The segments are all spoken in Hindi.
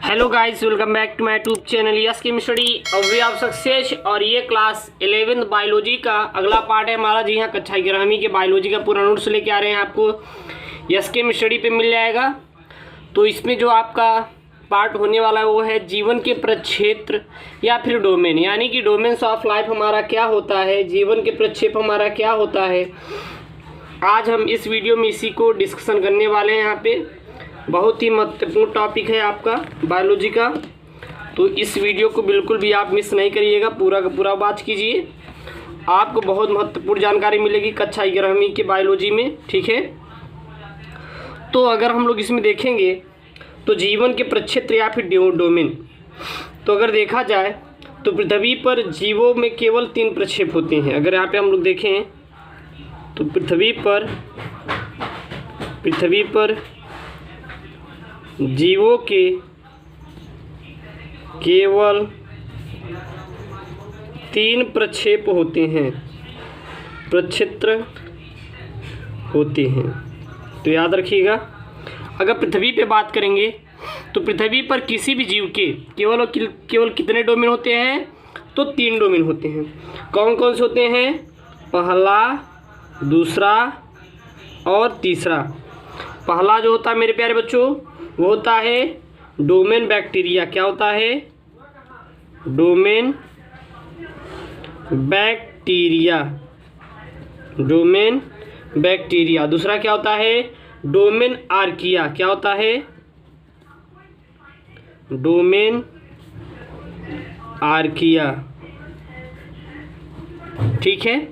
Hello guys, welcome back to my YouTube channel yes chemistry way of success. और ये क्लास 11th बायोलॉजी का अगला पार्ट है हमारा। जी हाँ, कक्षा 11वीं के बायोलॉजी का पूरा नोट्स लेके आ रहे हैं आपको। यस केमिस्ट्री पे मिल जाएगा। तो इसमें जो आपका पार्ट होने वाला है वो है जीवन के प्रक्षेत्र या फिर डोमेन, यानी कि डोमेन्स ऑफ लाइफ हमारा क्या होता है, जीवन के प्रक्षेप हमारा क्या होता है। आज हम इस वीडियो में इसी को डिस्कशन करने वाले हैं। यहाँ पे बहुत ही महत्वपूर्ण टॉपिक है आपका बायोलॉजी का, तो इस वीडियो को बिल्कुल भी आप मिस नहीं करिएगा, पूरा का पूरा वॉच कीजिए। आपको बहुत महत्वपूर्ण जानकारी मिलेगी कक्षा 11वीं के बायोलॉजी में, ठीक है। तो अगर हम लोग इसमें देखेंगे तो जीवन के प्रक्षेत्र या फिर डोमेन, तो अगर देखा जाए तो पृथ्वी पर जीवों में केवल 3 प्रक्षेप होते हैं। अगर यहाँ पे हम लोग देखें तो पृथ्वी पर जीवों के केवल 3 प्रक्षेप होते हैं, प्रक्षेत्र होते हैं। तो याद रखिएगा, अगर पृथ्वी पे बात करेंगे तो पृथ्वी पर किसी भी जीव के केवल कितने डोमेन होते हैं, तो 3 डोमेन होते हैं। कौन कौन से होते हैं? पहला, दूसरा और तीसरा। पहला जो होता है मेरे प्यारे बच्चों वो होता है डोमेन बैक्टीरिया। क्या होता है? Domain bacteria, domain bacteria. दूसरा क्या होता है? Domain archaea. क्या होता है? डोमेन आर्किया, ठीक है।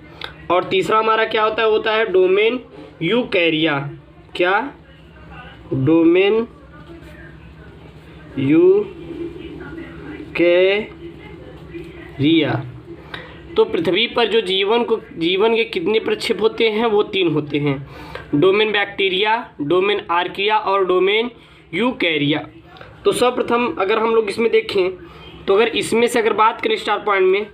और तीसरा हमारा क्या होता है? होता है डोमेन यूकैरिया। क्या? डोमेन यूकैरिया। तो पृथ्वी पर जो जीवन के कितने प्रक्षेप होते हैं? वो 3 होते हैं, डोमेन बैक्टीरिया, डोमेन आर्किया और डोमेन यूकैरिया। तो सर्वप्रथम अगर हम लोग इसमें देखें तो अगर इसमें से अगर बात करें स्टार पॉइंट में,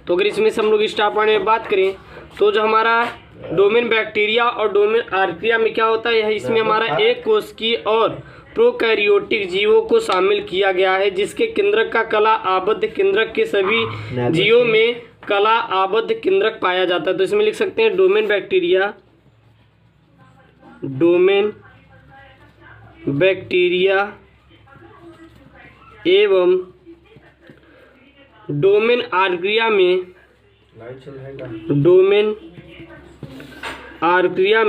तो अगर इसमें से हम लोग स्टार पॉइंट में बात करें तो जो हमारा डोमेन बैक्टीरिया और डोमेन आर्किया में क्या होता है, इसमें हमारा एक कोशिकीय और प्रोकैरियोटिक जीवों को शामिल किया गया है, जिसके केंद्रक का कला आबद्ध केंद्रक के सभी जीवों में कला आबद्ध केंद्रक पाया जाता है। तो इसमें लिख सकते हैं डोमेन बैक्टीरिया, डोमेन बैक्टीरिया एवं डोमेन आर्किया में, डोमेन आर्किया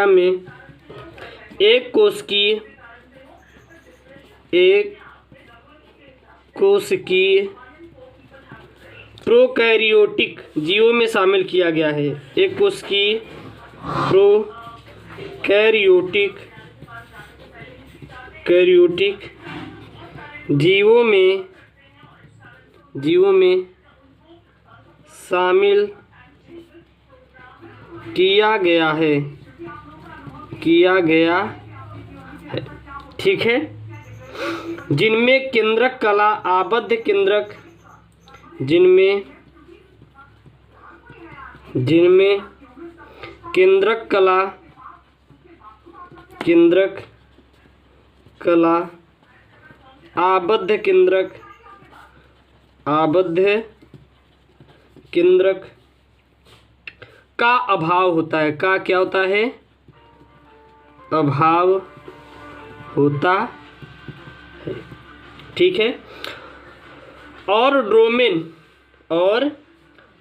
में एक कोशिकीय प्रोकैरियोटिक जीवों में शामिल किया गया है। एक कोशिकीय प्रोकैरियोटिक जीवों में शामिल किया गया है, ठीक है। जिनमें केंद्रक कला आबद्ध केंद्रक, जिनमें केंद्रक कला आबद्ध केंद्रक का अभाव होता है। का क्या होता है? अभाव होता है, ठीक है। और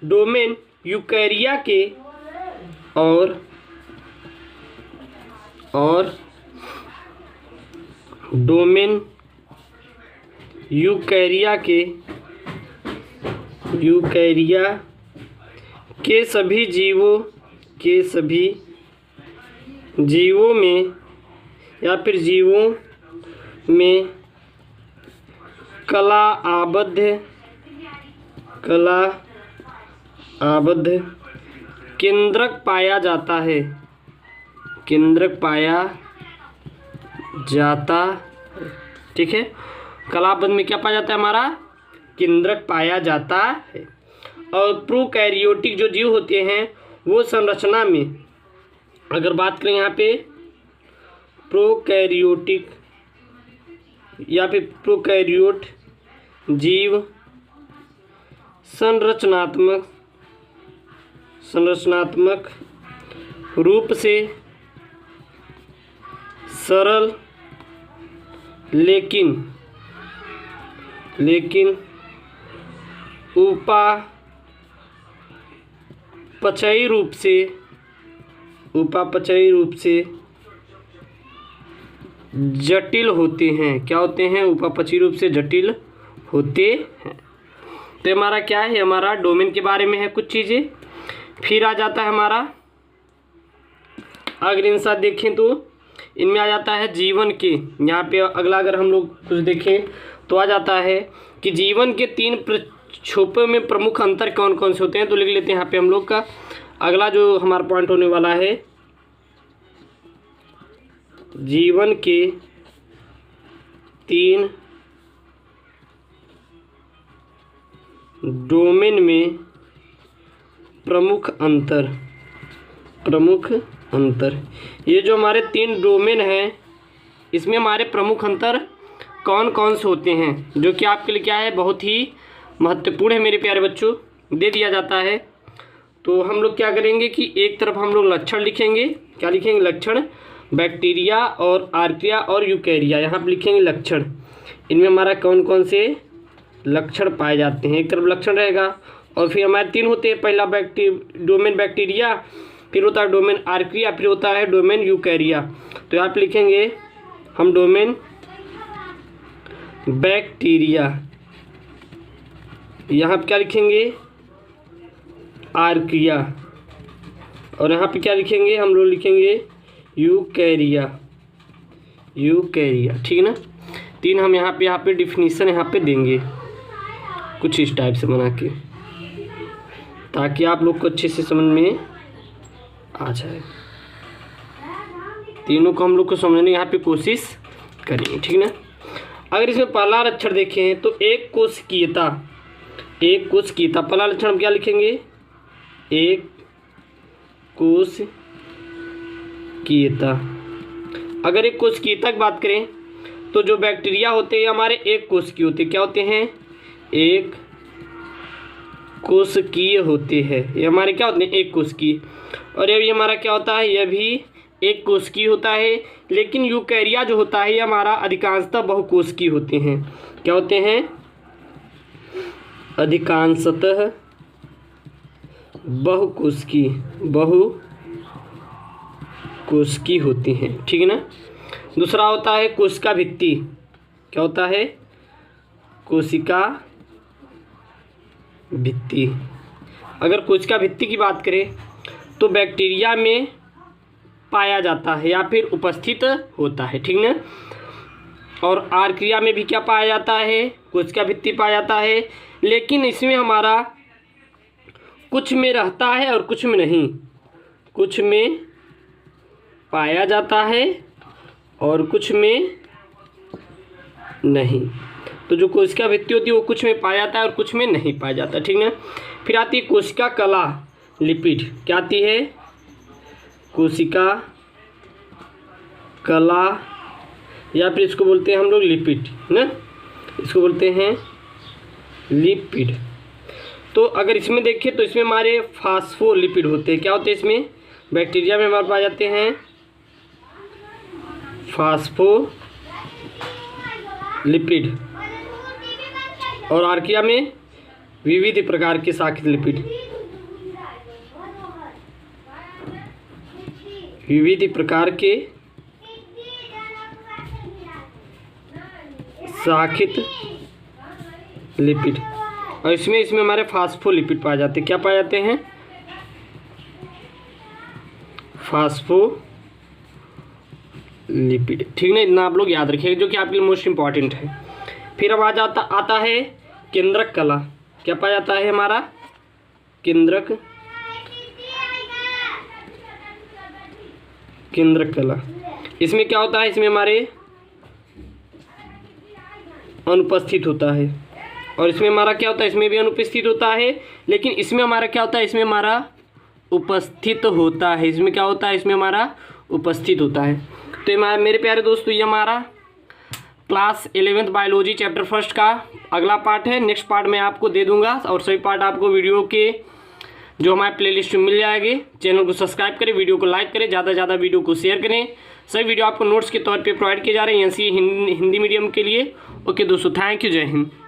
डोमेन यूकैरिया के और डोमेन यूकैरिया के सभी जीवों में या फिर जीवों में कला आबद्ध केंद्रक पाया जाता है, ठीक है। कलाबद्ध में क्या पाया जाता है? हमारा केंद्रक पाया जाता है। और प्रोकैरियोटिक जो जीव होते हैं वो संरचना में, अगर बात करें यहाँ पे प्रोकैरियोटिक या फिर प्रोकैरियोट जीव संरचनात्मक रूप से सरल लेकिन उपापचयी रूप से जटिल होते हैं। क्या होते हैं? उपापचयी रूप से जटिल होते हैं। तो हमारा क्या है? हमारा डोमेन के बारे में है कुछ चीज़ें। फिर आ जाता है हमारा अगर इन साथ देखें तो इनमें आ जाता है जीवन के। यहाँ पे अगला अगर हम लोग कुछ देखें तो आ जाता है कि जीवन के 3 प्रक्षोभों में प्रमुख अंतर कौन कौन से होते हैं। तो लिख लेते हैं यहाँ पे हम लोग का अगला जो हमारा पॉइंट होने वाला है, जीवन के 3 डोमेन में प्रमुख अंतर। ये जो हमारे 3 डोमेन हैं इसमें हमारे प्रमुख अंतर कौन कौन से होते हैं, जो कि आपके लिए क्या है, बहुत ही महत्वपूर्ण है मेरे प्यारे बच्चों, दे दिया जाता है। तो हम लोग क्या करेंगे कि एक तरफ हम लोग लक्षण लिखेंगे। क्या लिखेंगे? लक्षण। बैक्टीरिया और आर्किया और यूकैरिया, यहाँ पर लिखेंगे लक्षण। इनमें हमारा कौन कौन से लक्षण पाए जाते हैं। एक तरफ लक्षण रहेगा और फिर हमारे 3 होते हैं। पहला डोमेन बैक्टीरिया, फिर होता है डोमेन आर्किया, फिर होता है डोमेन यूकैरिया। तो यहाँ पे लिखेंगे हम डोमेन बैक्टीरिया, यहाँ पे क्या लिखेंगे? आर्किया, और यहाँ पे क्या लिखेंगे? हम लोग लिखेंगे यूकैरिया। ठीक है ना? 3 हम यहाँ पे डिफिनीशन यहाँ पे देंगे कुछ इस टाइप से बना के, ताकि आप लोग को अच्छे से समझ में आ जाए। तीनों को हम लोग को समझने यहाँ पे कोशिश करेंगे। ठीक ना? अगर इसमें पहला लक्षण देखें तो एक कोशिकीयता। पहला लक्षण हम क्या लिखेंगे? एक कोशिकीयता। अगर एक कोशिकीयता की बात करें तो जो बैक्टीरिया होते हैं हमारे एक कोशिकीय होते हैं। क्या होते हैं? एक कोशिकीय होते हैं। ये हमारे क्या होते हैं? एक कोशिकीय। और ये भी हमारा क्या होता है? यह भी एक कोशिकीय होता है। लेकिन यूकैरिया जो होता है ये हमारा अधिकांशतः बहुकोशिकीय होते हैं। क्या होते हैं? अधिकांशतः बहुकोशिकीय होते हैं। ठीक है ना? दूसरा होता है कोशिका भित्ति। क्या होता है? कोशिका भित्ति। अगर कोशिका भित्ति की बात करें तो बैक्टीरिया में पाया जाता है या फिर उपस्थित होता है। ठीक ना? और आर्किया में भी क्या पाया जाता है? कोशिका भित्ति पाया जाता है। लेकिन इसमें हमारा कुछ में रहता है और कुछ में नहीं। कुछ में पाया जाता है और कुछ में नहीं। तो जो कोशिका भित्ति होती है वो कुछ में पाया जाता है और कुछ में नहीं पाया जाता। ठीक ना? फिर आती है कोशिका कला लिपिड। क्या आती है? कोशिका कला, या फिर इसको बोलते हैं हम लोग लिपिड ना, इसको बोलते हैं लिपिड। तो अगर इसमें देखें तो इसमें हमारे फास्फोलिपिड होते हैं। क्या होते हैं इसमें? बैक्टीरिया में हमारे पाए जाते हैं फास्फोलिपिड और आर्किया में विविध प्रकार के शाखित लिपिड। विविध प्रकार के शाखित लिपिड। और इसमें हमारे फास्फोलिपिड पाए जाते हैं। क्या पाए जाते हैं? फास्फोलिपिड। ठीक ना? इतना आप लोग याद रखिएगा, जो कि आपके लिए मोस्ट इंपॉर्टेंट है। फिर अब आता है केंद्रक कला। क्या पाया जाता है हमारा? केंद्रक कला। इसमें क्या होता है? इसमें हमारे अनुपस्थित होता है। और इसमें हमारा क्या होता है? इसमें भी अनुपस्थित होता है। लेकिन इसमें हमारा क्या होता है? इसमें हमारा उपस्थित होता है। इसमें क्या होता है? इसमें हमारा उपस्थित होता है। तो मेरे प्यारे दोस्तों, ये हमारा class 11th biology chapter first का अगला पार्ट है। नेक्स्ट पार्ट मैं आपको दे दूंगा और सभी पार्ट आपको वीडियो के जो हमारे प्लेलिस्ट में मिल जाएगी। चैनल को सब्सक्राइब करें, वीडियो को लाइक करें, ज़्यादा से ज़्यादा वीडियो को शेयर करें। सभी वीडियो आपको नोट्स के तौर पे प्रोवाइड किए जा रहे हैं एनसीई हिंदी मीडियम के लिए। ओके दोस्तों, थैंक यू, जय हिंद।